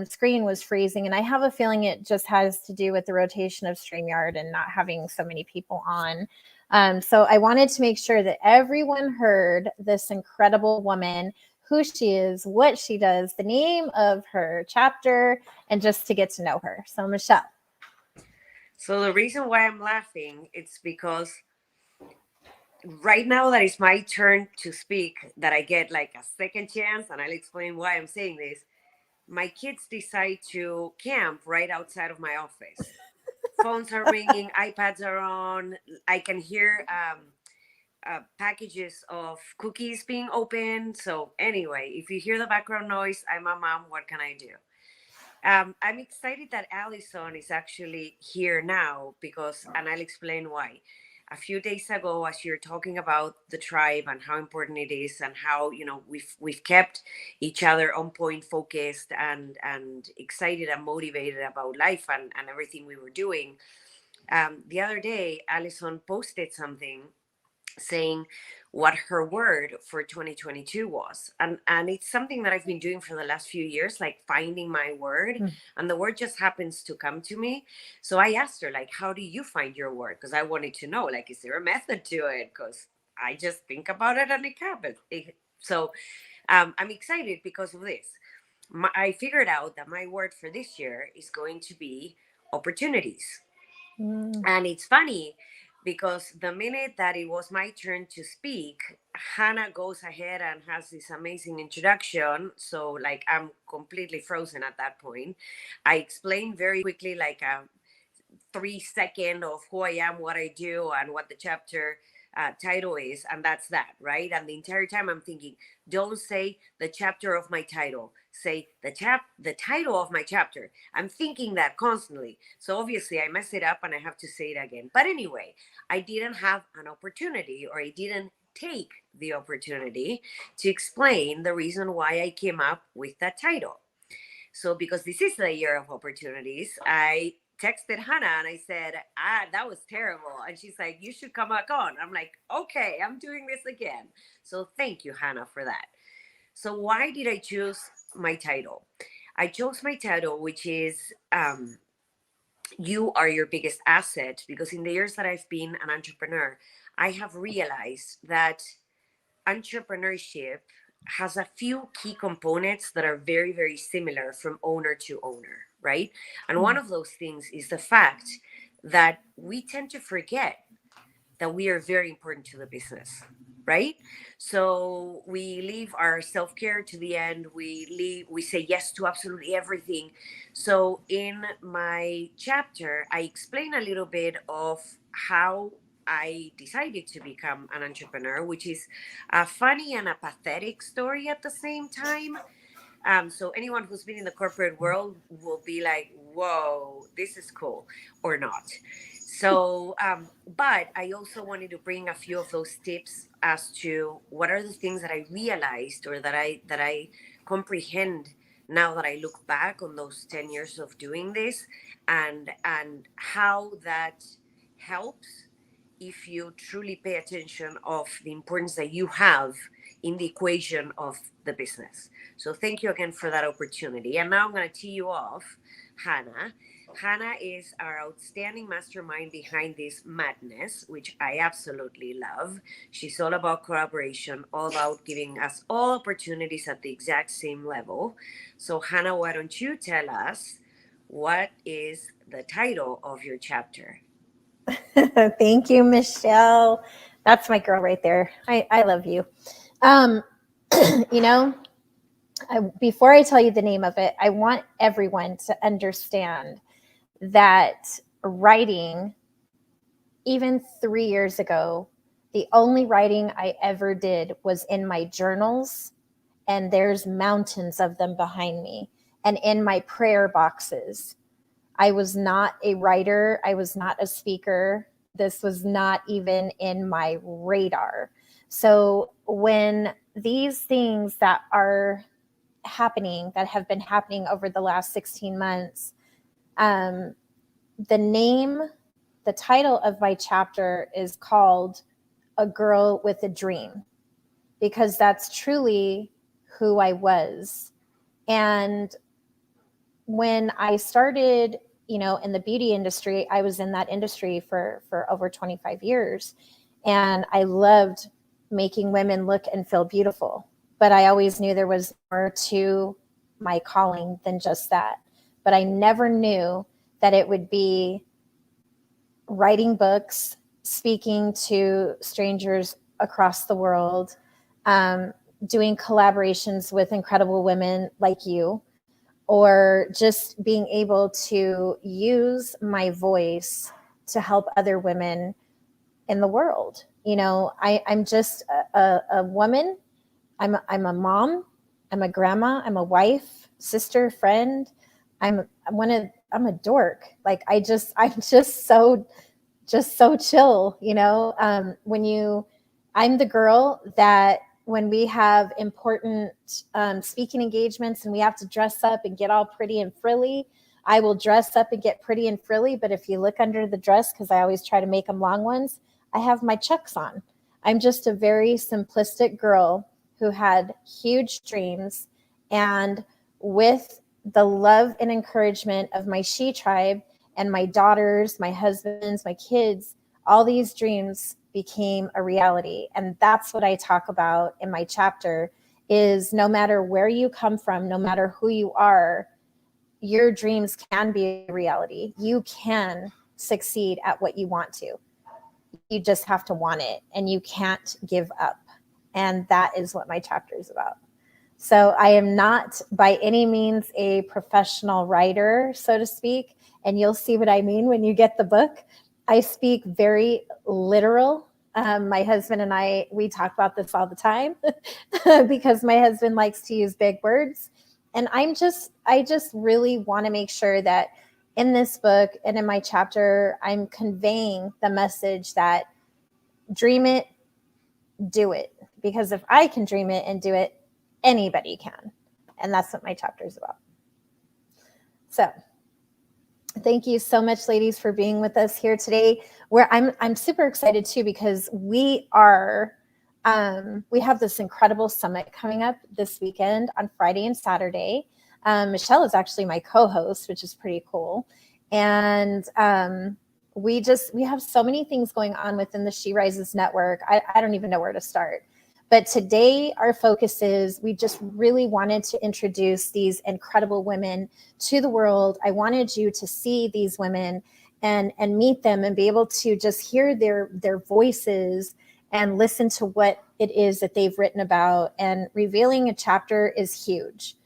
screen was freezing, and I have a feeling it just has to do with the rotation of StreamYard and not having so many people on. So I wanted to make sure that everyone heard this incredible woman, who she is, what she does, the name of her chapter, and just to get to know her. So Michelle. So the reason why I'm laughing, it's because right now that it's my turn to speak, that I get like a second chance, and I'll explain why I'm saying this. My kids decide to camp right outside of my office. Phones are ringing, iPads are on. I can hear packages of cookies being opened. So anyway, if you hear the background noise, I'm a mom. What can I do? I'm excited that Allison is actually here now and I'll explain why. A few days ago, as you're talking about the tribe and how important it is, and how we've kept each other on point, focused, and excited and motivated about life and everything we were doing. The other day, Allison posted something saying what her word for 2022 was, and it's something that I've been doing for the last few years, like finding my word. And the word just happens to come to me. So I asked her, like, how do you find your word? Because I wanted to know, like, is there a method to it? Because I just think about it and it happens. So I'm excited because of this. I figured out that my word for this year is going to be opportunities. And it's funny because the minute that it was my turn to speak, Hannah goes ahead and has this amazing introduction. So like I'm completely frozen at that point. I explained very quickly, like a 3-second of who I am, what I do, and what the chapter title is, and that's that, right? And the entire time I'm thinking, don't say the chapter of my title, say the title of my chapter. I'm thinking that constantly. So obviously I mess it up and I have to say it again. But anyway, I didn't have an opportunity, or I didn't take the opportunity to explain the reason why I came up with that title. So because this is the year of opportunities, I texted Hannah and I said, that was terrible. And she's like, you should come back on. I'm like, okay, I'm doing this again. So thank you, Hannah, for that. So why did I choose my title? I chose my title, which is you are your biggest asset, because in the years that I've been an entrepreneur, I have realized that entrepreneurship has a few key components that are very, very similar from owner to owner, right? And one of those things is the fact that we tend to forget that we are very important to the business, right? So we leave our self-care to the end. We say yes to absolutely everything. So in my chapter, I explain a little bit of how I decided to become an entrepreneur, which is a funny and a pathetic story at the same time. So anyone who's been in the corporate world will be like, whoa, this is cool, or not. So, but I also wanted to bring a few of those tips as to what are the things that I realized, or that I comprehend now that I look back on those 10 years of doing this, and how that helps if you truly pay attention of the importance that you have in the equation of the business. So thank you again for that opportunity. And now I'm going to tee you off, Hannah. Hannah is our outstanding mastermind behind this madness, which I absolutely love. She's all about collaboration, all about giving us all opportunities at the exact same level. So Hannah, why don't you tell us what is the title of your chapter? Thank you, Michelle. That's my girl right there. I love you. You know, before I tell you the name of it, I want everyone to understand that writing, even 3 years ago, the only writing I ever did was in my journals, and there's mountains of them behind me, and in my prayer boxes. I was not a writer. I was not a speaker. This was not even in my radar. So when these things that are happening, that have been happening over the last 16 months, the title of my chapter is called A Girl with a Dream, because that's truly who I was. And when I started, you know, in the beauty industry, I was in that industry for over 25 years. And I loved making women look and feel beautiful. But I always knew there was more to my calling than just that. But I never knew that it would be writing books, speaking to strangers across the world, doing collaborations with incredible women like you, or just being able to use my voice to help other women in the world. You know, I'm just a woman. I'm a mom. I'm a grandma. I'm a wife, sister, friend. I'm a dork. Like I'm just so chill, you know. I'm the girl that when we have important speaking engagements and we have to dress up and get all pretty and frilly, I will dress up and get pretty and frilly. But if you look under the dress, because I always try to make them long ones, I have my Chucks on. I'm just a very simplistic girl who had huge dreams. And with the love and encouragement of my She Tribe and my daughters, my husbands, my kids, all these dreams became a reality. And that's what I talk about in my chapter is no matter where you come from, no matter who you are, your dreams can be a reality. You can succeed at what you want to. You just have to want it, and you can't give up. And that is what my chapter is about. So I am not by any means a professional writer, so to speak. And you'll see what I mean when you get the book. I speak very literal. My husband and we talk about this all the time because my husband likes to use big words. And I just really want to make sure that in this book and in my chapter, I'm conveying the message that dream it, do it. Because if I can dream it and do it, anybody can. And that's what my chapter is about. So thank you so much, ladies, for being with us here today. Where I'm super excited too, because we have this incredible summit coming up this weekend on Friday and Saturday. Michelle is actually my co-host, which is pretty cool. And we have so many things going on within the She Rises network. I don't even know where to start. But today our focus is we just really wanted to introduce these incredible women to the world. I wanted you to see these women and meet them and be able to just hear their voices and listen to what it is that they've written about. And revealing a chapter is huge.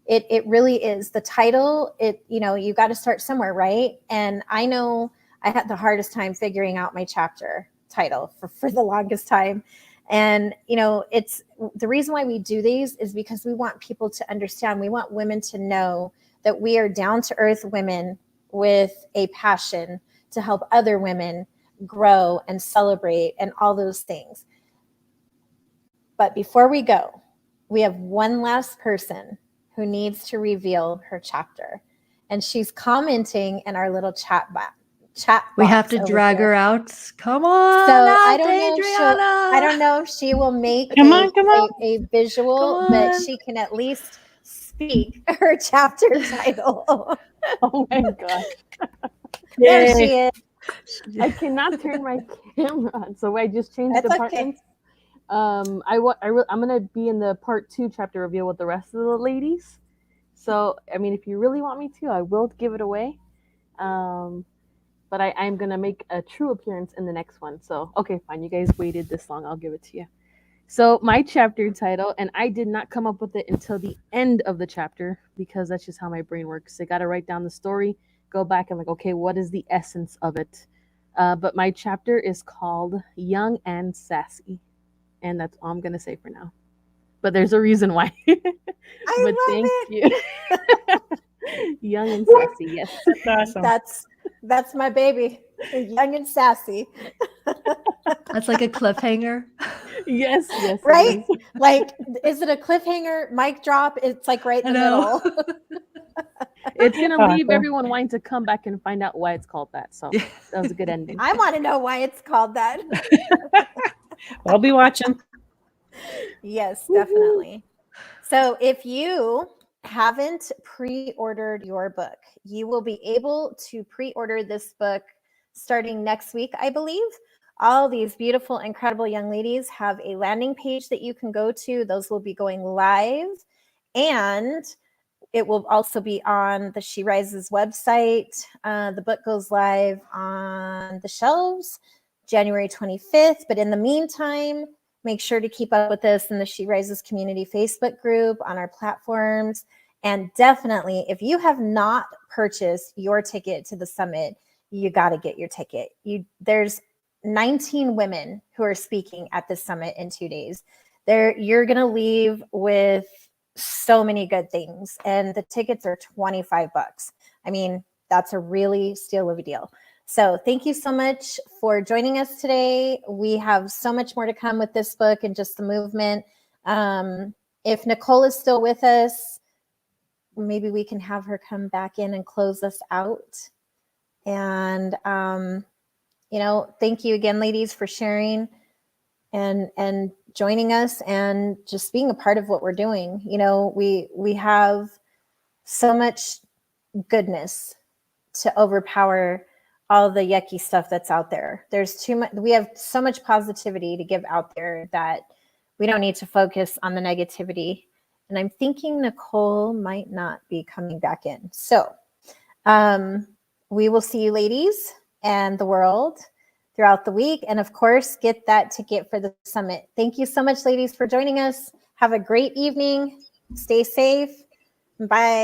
It really is. The title, you got to start somewhere, right? And I know I had the hardest time figuring out my chapter title for the longest time. And, it's the reason why we do these is because we want people to understand. We want women to know that we are down to earth women with a passion to help other women grow and celebrate and all those things. But before we go, we have one last person who needs to reveal her chapter. And she's commenting in our little chat chat We have box to over drag here. her out. Come on So out, I don't know if she will make Come on. a visual, Come but on. she can at least speak her chapter title. Oh my gosh. There Yay. she is. I cannot turn my camera on, so I just changed That's okay. departments. I'm gonna be in the part 2 chapter reveal with the rest of the ladies. So I mean, if you really want me to, I will give it away. But I'm gonna make a true appearance in the next one. So okay, fine. You guys waited this long. I'll give it to you. So my chapter title, and I did not come up with it until the end of the chapter because that's just how my brain works. I got to write down the story, go back and like, okay, what is the essence of it? But my chapter is called Young and Sassy, and that's all I'm gonna say for now. But there's a reason why. But thank you. Young and Sassy, yes. That's awesome. That's my baby. Young and Sassy. That's like a cliffhanger. Yes. Right? Like, is it a cliffhanger, mic drop? It's like right in the middle. It's gonna leave Awesome. everyone wanting to come back and find out why it's called that. So that was a good ending. I want to know why it's called that. I'll be watching. Yes, definitely. So if you haven't pre-ordered your book, you will be able to pre-order this book starting next week, I believe. All these beautiful, incredible young ladies have a landing page that you can go to. Those will be going live, and it will also be on the She Rises website. The book goes live on the shelves January 25th. But in the meantime, make sure to keep up with us in the She Rises community Facebook group, on our platforms. And definitely, if you have not purchased your ticket to the summit, you got to get your ticket. There's 19 women who are speaking at the summit in 2 days. You're going to leave with so many good things. And the tickets are $25. I mean, that's a really steal of a deal. So thank you so much for joining us today. We have so much more to come with this book and just the movement. If Nicole is still with us, maybe we can have her come back in and close us out. And, thank you again, ladies, for sharing and joining us and just being a part of what we're doing. We have so much goodness to overpower all the yucky stuff that's out there. There's too much. We have so much positivity to give out there that we don't need to focus on the negativity. And I'm thinking Nicole might not be coming back in. So we will see you ladies and the world throughout the week. And of course, get that ticket for the summit. Thank you so much, ladies, for joining us. Have a great evening. Stay safe. Bye.